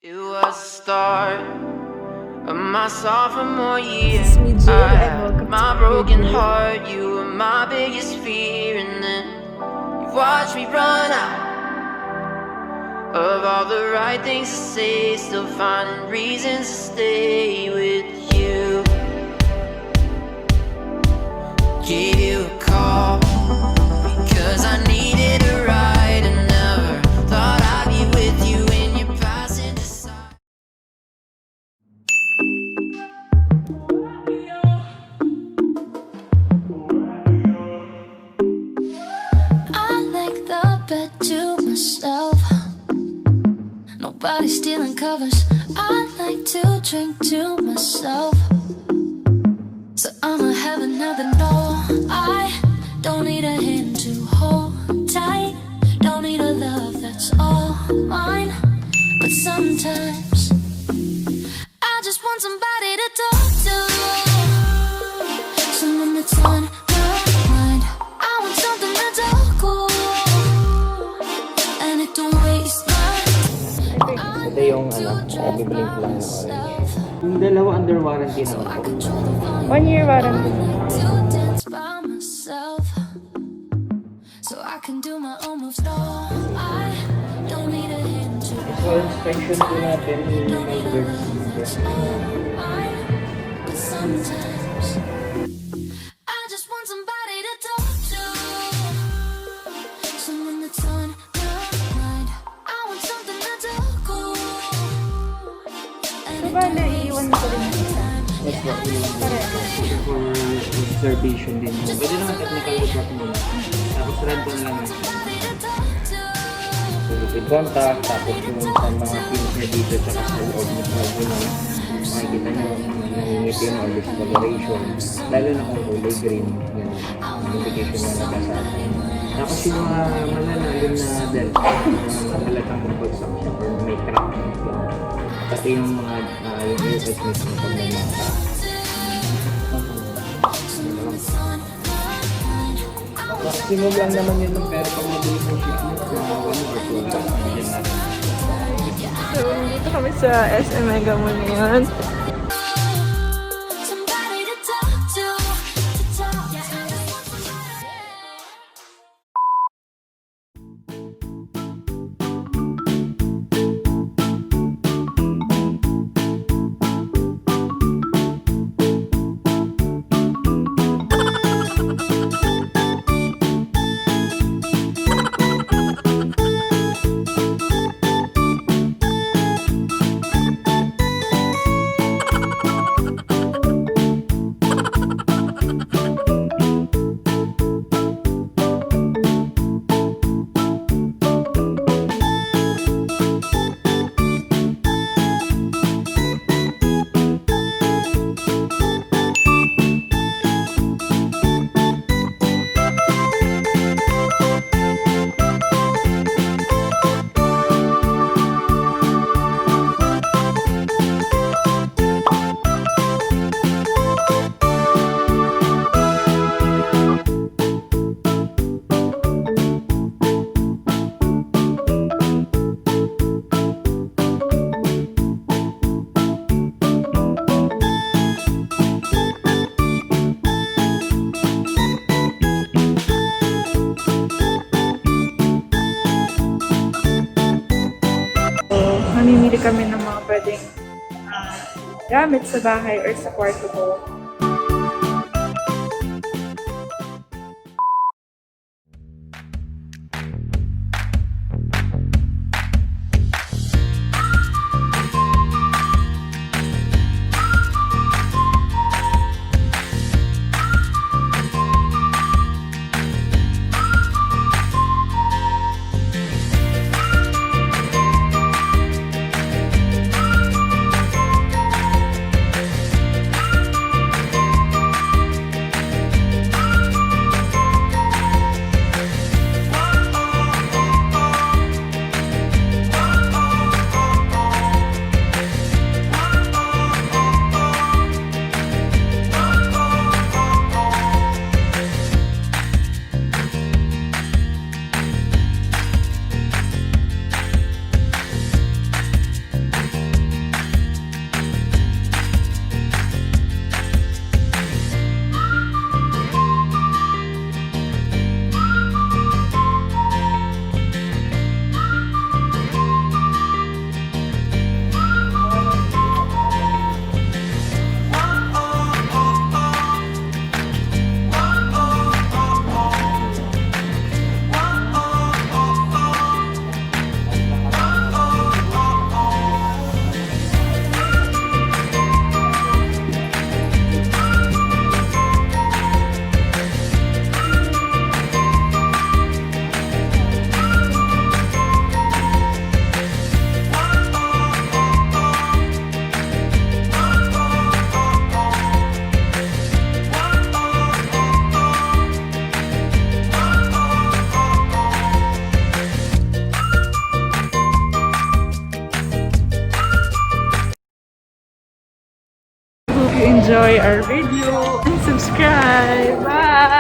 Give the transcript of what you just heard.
It was the start of my sophomore year. This is me, Jill, I and had welcome my to my broken video. heart. You were my biggest fear, and then you watched me run out of all the right things to say, still finding reasons to stay with you. Gave you a call because I needed a ride, and never thought I'd be with you in your passenger side. I like the bed to myself. Nobody stealing covers. I like to drink to myself. So I'ma have another no. I don't need a hand to hold tight. Don't need a love that's all mine. But sometimes I just want somebody to talk to. Someone that's on my mind. I want something that's all cool, and it don't waste my time. Ito yung biblink lang na orange. Yung dalawa under warranty na ako. 1 year warranty. To dance by myself, so I can do my own moves. No, I don't need a hand to So, inspection po natin yung may bird. but sometimes I just want somebody to talk to. Someone that's on my mind. I want something that's all cool, and it Diba, don't naiiwan mo ko rin yung isa? That's what we for observation din. Pwede naman technical report muna. Tapos random lang yun. So, lipid contact, tapos yung sa mga pins na dito tsaka sa loob ng plug na makikita nyo nangingitin o discoloration. Lalo na kung kulay green, yun, indication na nagkasabi. Tapos yung mga malalalim na delta, halatang kumpagsak siya or may crack. Pati yung mga yung earbuds mismo pag may mga crack. Maximum lang naman yun, pero pag mabilis ang shipment na 1 or 2 lang, nandiyan natin. So, dito kami sa SM Mega Mall ngayon. Somebody to talk to talk. Mamimili kami ng mga pwedeng gamit sa bahay or sa kwarto ko. enjoy our video and subscribe. Bye!